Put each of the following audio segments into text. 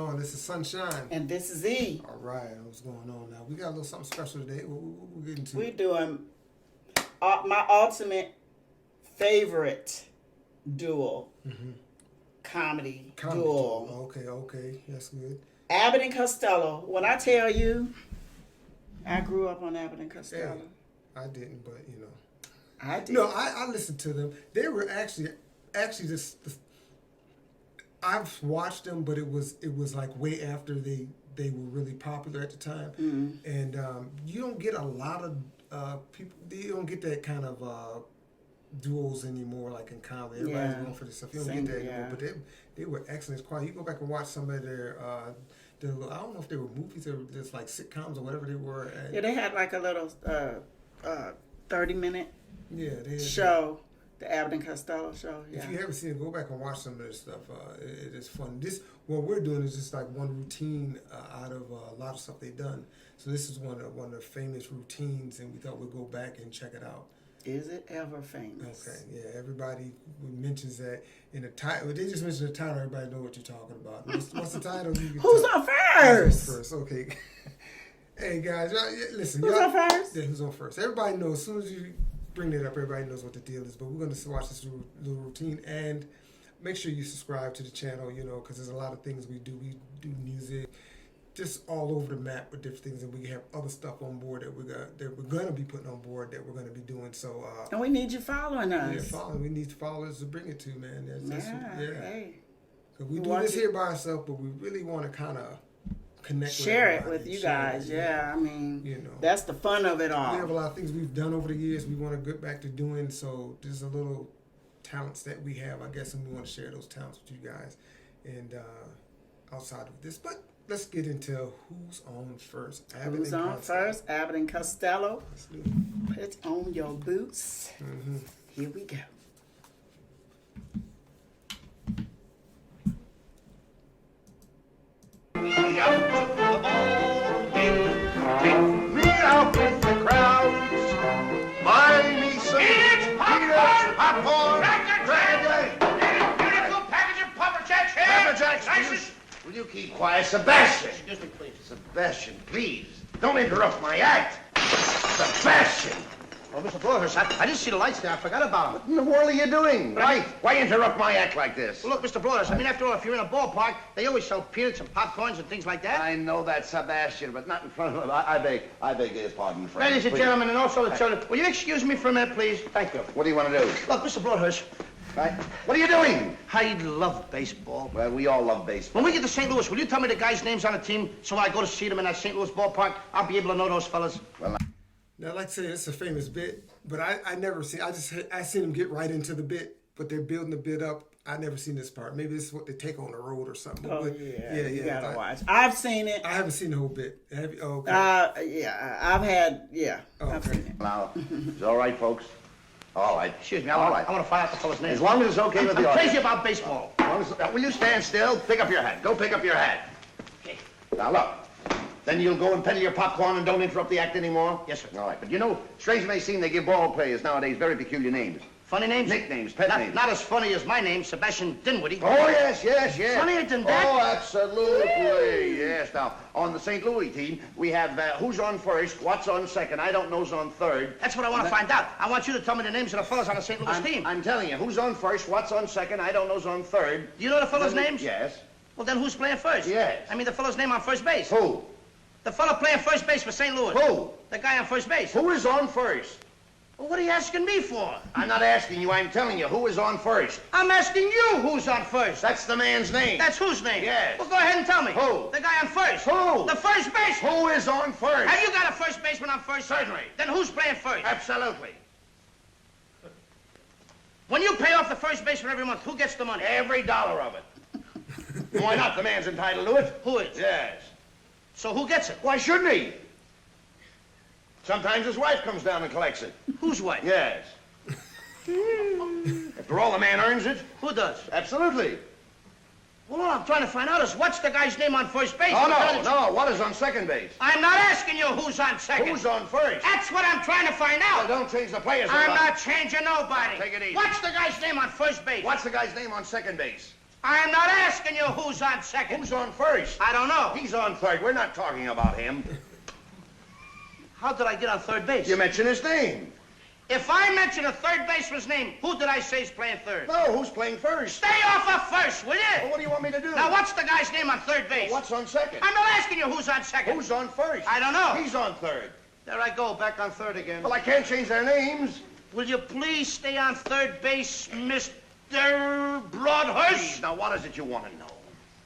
on? This is Sunshine. And this is E. All right, what's going on now? We got a little something special today. We're getting to. We're doing my ultimate favorite duel. Comedy duel. Okay. That's good. Abbott and Costello. When I tell you, I grew up on Abbott and Costello. Yeah, I didn't, but you know. I did. No, I listened to them. They were actually this. I've watched them, but it was like way after they were really popular at the time, and you don't get a lot of people. You don't get that kind of duels anymore, like in comedy. Everybody's going for this stuff. You don't get that anymore. But they were excellent. It's quite. You go back and watch some of their. I don't know if they were movies or just like sitcoms or whatever they were. Yeah, they had like a little 30-minute show. The Abbott and Costello show. Yeah. If you haven't seen it, go back and watch some of this stuff. It is fun. What we're doing is just like one routine out of a lot of stuff they've done. So this is one of the famous routines, and we thought we'd go back and check it out. Is it ever famous? Okay, yeah. Everybody mentions that in the title. They just mention the title. Everybody know what you're talking about. What's the title? Who's on first? Who's on first? Okay. Hey guys, listen. Who's on first? Yeah, who's on first? Everybody knows. As soon as you bring it up, everybody knows what the deal is. But we're going to watch this little routine, and make sure you subscribe to the channel, because there's a lot of things we do. We do music just all over the map with different things, and we have other stuff on board that we're going to be putting on board that we're going to be doing. So and we need you following us. Yeah, we need followers to bring it to, man. Hey. Because we do this here by ourselves, but we really want to kind of share it with you guys. I mean, that's the fun of it all. We have a lot of things we've done over the years we want to get back to doing, so there's a little talents that we have, I guess, and we want to share those talents with you guys. And outside of this, but let's get into who's on first. Who's on first? Abbott and Costello. Put on your boots. Here we go. Me out with the crowds. Buy me some peanuts, popcorn, Beautiful package of Pepper Jacks here. Pepper Jacks. Will you keep quiet, Sebastian? Excuse me, please. Sebastian, please. Don't interrupt my act. Sebastian. Oh, Mr. Broadhurst, I didn't see the lights there. I forgot about them. What in the world are you doing? Why interrupt my act like this? Well, look, Mr. Broadhurst, after all, if you're in a ballpark, they always sell peanuts and popcorns and things like that. I know that, Sebastian, but not in front of him. I beg his pardon, friend. Ladies and gentlemen, and also the children, will you excuse me for a minute, please? Thank you. What do you want to do? Look, Mr. Broadhurst. Right? What are you doing? I love baseball. Well, we all love baseball. When we get to St. Louis, will you tell me the guys' names on the team so when I go to see them in that St. Louis ballpark, I'll be able to know those fellas? Well, now, like I say, it's a famous bit, but I never seen. I seen them get right into the bit, but they're building the bit up. I never seen this part. Maybe this is what they take on the road or something. Oh, but yeah. You gotta watch. I've seen it. I haven't seen the whole bit. Have you? Oh, okay. I've had. Yeah, I've seen it. now, it's all right, folks. All right. Excuse me, I want to find out the fella's name. As long as it's okay with the I'm audience. crazy about baseball. Will you stand still? Pick up your hat. Go pick up your hat. Okay. Now, look. Then you'll go and peddle your popcorn and don't interrupt the act anymore? Yes, sir. All right. But strange it may seem, they give ball players nowadays very peculiar names. Funny names? Nicknames, pet names. Not as funny as my name, Sebastian Dinwiddie. Oh, yes. Funnier than that? Oh, absolutely. Yes. Now, on the St. Louis team, we have who's on first, what's on second, I don't know's on third. That's what I want to find out. I want you to tell me the names of the fellas on the St. Louis team. I'm telling you, who's on first, what's on second, I don't know's on third. Do you know the fellas' names? Yes. Well, then who's playing first? Yes. I mean the fellow's name on first base. Who? The fellow playing first base for St. Louis. Who? The guy on first base. Who is on first? Well, what are you asking me for? I'm not asking you, I'm telling you, who is on first? I'm asking you who's on first. That's the man's name. That's whose name? Yes. Well, go ahead and tell me. Who? The guy on first. Who? The first baseman. Who is on first? Have you got a first baseman on first? Certainly. Then who's playing first? Absolutely. When you pay off the first baseman every month, who gets the money? Every dollar of it. Why not? The man's entitled to it. Who is? Yes. So who gets it? Why shouldn't he? Sometimes his wife comes down and collects it. Whose wife? Yes. After all, the man earns it. Who does? Absolutely. Well, all I'm trying to find out is what's the guy's name on first base? Oh, no. What is on second base? I'm not asking you who's on second. Who's on first? That's what I'm trying to find out. Well, don't change the players. I'm not changing nobody. Take it easy. What's the guy's name on first base? What's the guy's name on second base? I'm not asking you who's on second. Who's on first? I don't know. He's on third. We're not talking about him. How did I get on third base? You mentioned his name. If I mention a third baseman's name, who did I say is playing third? No, who's playing first? Stay off of first, will you? Well, what do you want me to do? Now, what's the guy's name on third base? What's on second? I'm not asking you who's on second. Who's on first? I don't know. He's on third. There I go, back on third again. Well, I can't change their names. Will you please stay on third base, Mr. Broadhurst? Now, what is it you want to know?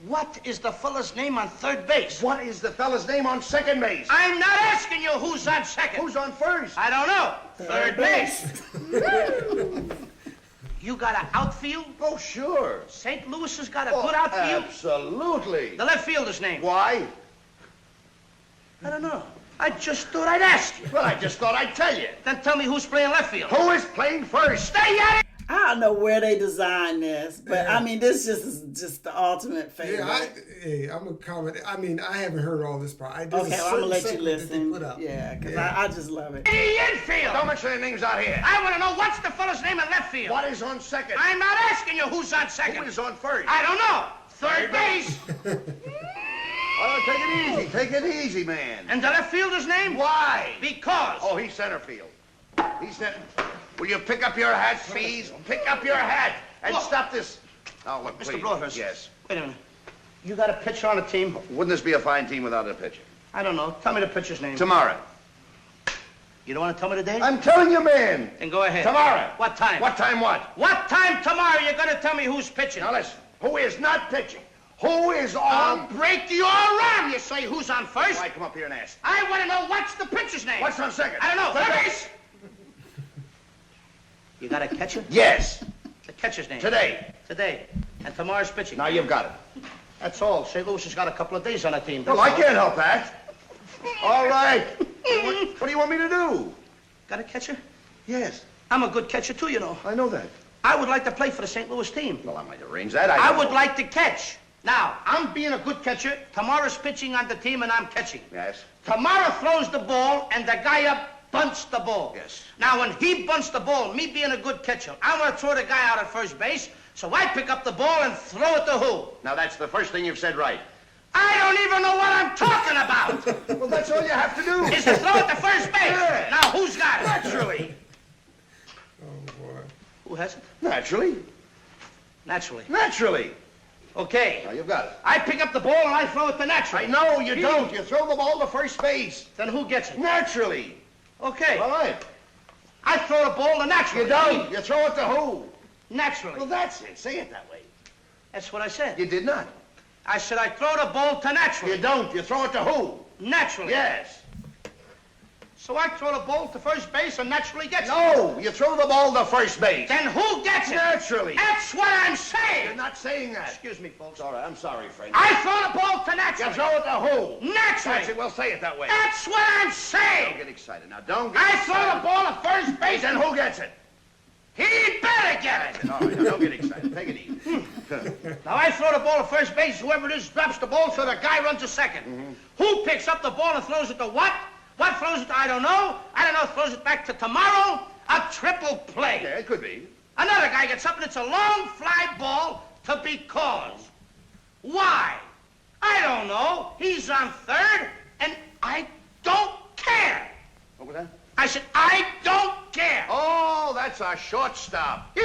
What is the fella's name on third base? What is the fella's name on second base? I'm not asking you who's on second. Who's on first? I don't know. Third base. You got an outfield? Oh, sure. St. Louis has got a good outfield? Absolutely. The left fielder's name? Why? I don't know. I just thought I'd ask you. Well, I just thought I'd tell you. Then tell me who's playing left field. Who is playing first? Stay at it! I don't know where they designed this, but I mean, this is just the ultimate favorite. Yeah, I'm a comment. I mean, I haven't heard all this part. Okay, well, I'm gonna let you listen. Put up. Yeah, because I just love it. The infield! Don't mention their names out here. I want to know what's the fella's name in left field. What is on second? I'm not asking you who's on second. Who is on first? I don't know. Third base. Oh, take it easy. Take it easy, man. And the left fielder's name? Why? Because. Oh, he's center field. He's center. Will you pick up your hat, please? Pick up your hat and Look. stop this. Oh, look, Mr. please. Broadhurst. Yes. Wait a minute. You got a pitcher on the team? Wouldn't this be a fine team without a pitcher? I don't know. Tell me the pitcher's name. Tomorrow. You don't want to tell me the date? I'm telling you, man. Then go ahead. Tomorrow. What time? What time what? What time tomorrow you're going to tell me who's pitching? Now listen. Who is not pitching? Who is I'll on? break your arm. You say who's on first? Why come up here and ask? I want to know what's the pitcher's name. What's on second? I don't know. Third Third base. base. You got a catcher? Yes. The catcher's name. Today. Today. And tomorrow's pitching. Now you've got it. That's all. St. Louis has got a couple of days on the team. Well, I can't help that. All right. What do you want me to do? Got a catcher? Yes, I'm a good catcher, too, you know. I know that. I would like to play for the St. Louis team. Well, I might arrange that. I don't would know. like to catch. Now, I'm being a good catcher. Tomorrow's pitching on the team, and I'm catching. Yes. Tomorrow throws the ball, and the guy up bunts the ball. Yes. Now, when he bunts the ball, me being a good catcher, I want to throw the guy out at first base, so I pick up the ball and throw it to who? Now, that's the first thing you've said right. I don't even know what I'm talking about. Well, that's all you have to do. Is to throw it to first base. Yeah. Now, who's got it? Naturally. Oh boy. Who has it? Naturally. Naturally. Naturally. Okay. Now, you've got it. I pick up the ball and I throw it to naturally. I know you don't. You throw the ball to first base. Then who gets it? Naturally. Okay. All right. I throw the ball to naturally. You don't. You throw it to who? Naturally. Well, that's it. Say it that way. That's what I said. You did not. I said I throw the ball to naturally. You don't. You throw it to who? Naturally. Yes. So I throw the ball to first base and naturally gets it. No, you throw the ball to first base. Then who gets it? Naturally. That's what I'm You're saying. not saying that. Excuse me, folks. All right, I'm sorry, Frank. I throw the ball to You naturally. throw it to who? Naturally. That's it. Well, say it that way. That's what I'm Don't saying. get excited now. Don't get I excited. throw the ball to first base Then and who gets it? he better get it. All right, now don't get excited. Take it easy. Now I throw the ball to first base. Whoever it is drops the ball, so the guy runs to 2nd. Who picks up the ball and throws it to what? What throws it to? I don't know. I don't know. Throws it back to tomorrow. A triple play. Yeah, it could be. Another guy gets up and it's a long fly ball to because. Why? I don't know. He's on third, and I don't care. What was that? I said, I don't care. Oh, that's a shortstop.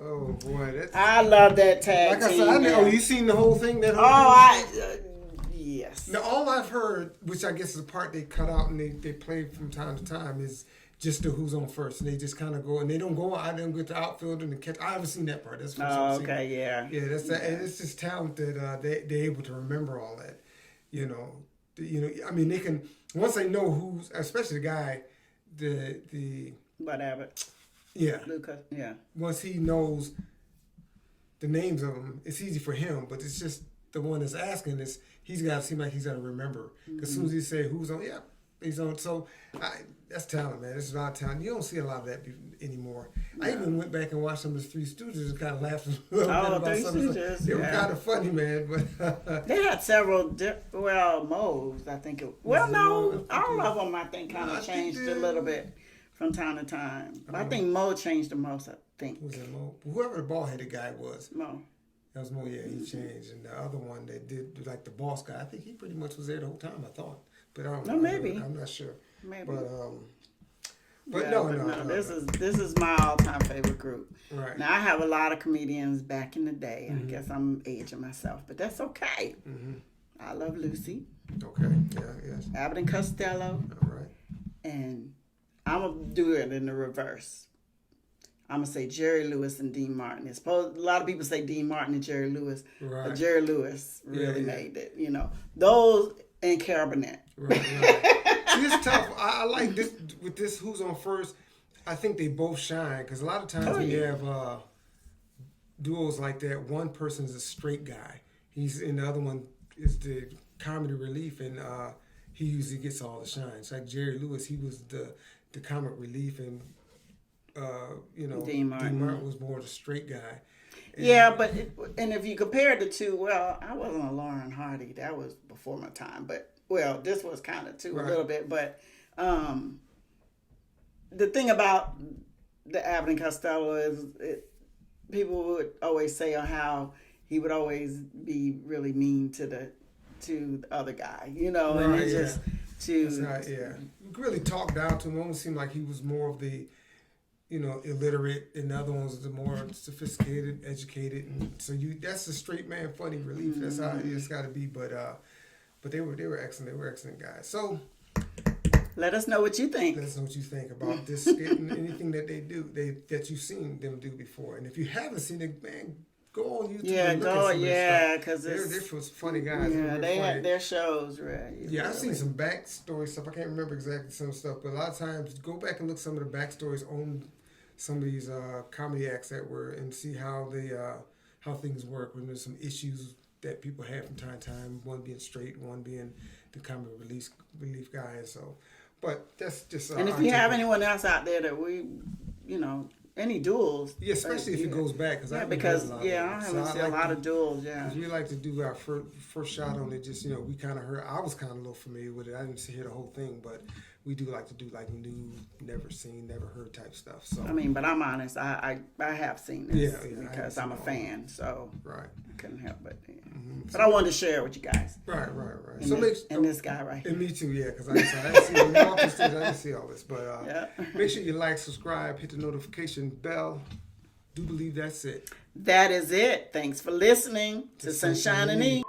Oh boy, that's I love that tag like I team. said. I know. man. Oh, you seen the whole thing? That Oh, whole thing? yes. Now, all I've heard, which I guess is the part they cut out and they play from time to time, is just the who's on first. And they just kind of go, and they don't go out and get the outfield and the catch. I haven't seen that part. That's what Oh, I've seen. okay, yeah. Yeah, that's that. And it's just talent that they're able to remember all that. You know, I mean, they can, once they know who's, especially the guy, the But Abbott, yeah, Lucas, yeah. once he knows the names of them, it's easy for him. But it's just the one that's asking is he's got to seem like he's got to remember. Because as soon as he say who's on, yeah, He's on. So that's talent, man. This is our talent. You don't see a lot of that anymore. No. I even went back and watched some of the Three Stooges and kind of laughed a little bit about some of them. They were kind of funny, man. But they had several. Moe's, I think. All of them, I think, kind of changed a little bit from time to time. But I think Moe changed the most. I think. Was it Moe? Whoever the bald-headed guy was. Moe. That was Moe. Yeah, he changed. And the other one that did like the boss guy, I think he pretty much was there the whole time. I thought, but I don't know. Maybe. I'm not sure. Maybe. But no. This is my all-time favorite group. Right. Now I have a lot of comedians back in the day. I guess I'm aging myself, but that's okay. I Love Lucy. Okay. Yeah. Yes. Abbott and Costello. All right. And I'm gonna do it in the reverse. I'm gonna say Jerry Lewis and Dean Martin. A lot of people say Dean Martin and Jerry Lewis, right. but Jerry Lewis really made it. You know, those and Carabinet. Right. It's tough. I like this with this. Who's on first? I think they both shine because a lot of times when you have duos like that, one person's a straight guy. And the other one is the comedy relief, and he usually gets all the shine. It's like Jerry Lewis. He was the comic relief, and Dean Martin was more the straight guy. And and if you compare the two, well, I wasn't a Lauren Hardy. That was before my time, but. Well, this was kind of too, a little bit, but the thing about the Abbott and Costello is people would always say how he would always be really mean to the other guy, and it's just really talked down to him. It almost seemed like he was more of the, illiterate, and the other ones are the more sophisticated, educated, and so that's the straight man funny relief. That's how it's got to be, But they were excellent. They were excellent guys. So let us know what you think. Let us know what you think about this skit and anything that they do, that you've seen them do before. And if you haven't seen it, man, go on YouTube. And look at some of this because they're funny guys. Yeah, they had their shows, right? Yeah, I've seen some backstory stuff. I can't remember exactly some stuff, but a lot of times go back and look some of the backstories on some of these comedy acts that were, and see how they how things work when there's some issues that people have from time to time, one being straight, one being the comic relief guy, and so. But that's just. And if you have anyone else out there that any duels. Yeah, especially if it goes back, I haven't seen a lot of duels. Yeah, we like to do our first shot on it. Just we kind of heard. I was kind of a little familiar with it. I didn't hear the whole thing, but we do like to do like new, never seen, never heard type stuff. So but I'm honest. I have seen this because I'm a fan. So right, I couldn't help but. Yeah. But I wanted to share it with you guys. Right. And this guy right here. And me too, yeah, because I didn't see all this. But make sure you like, subscribe, hit the notification bell. Do believe that's it. That is it. Thanks for listening to Sunshine and E.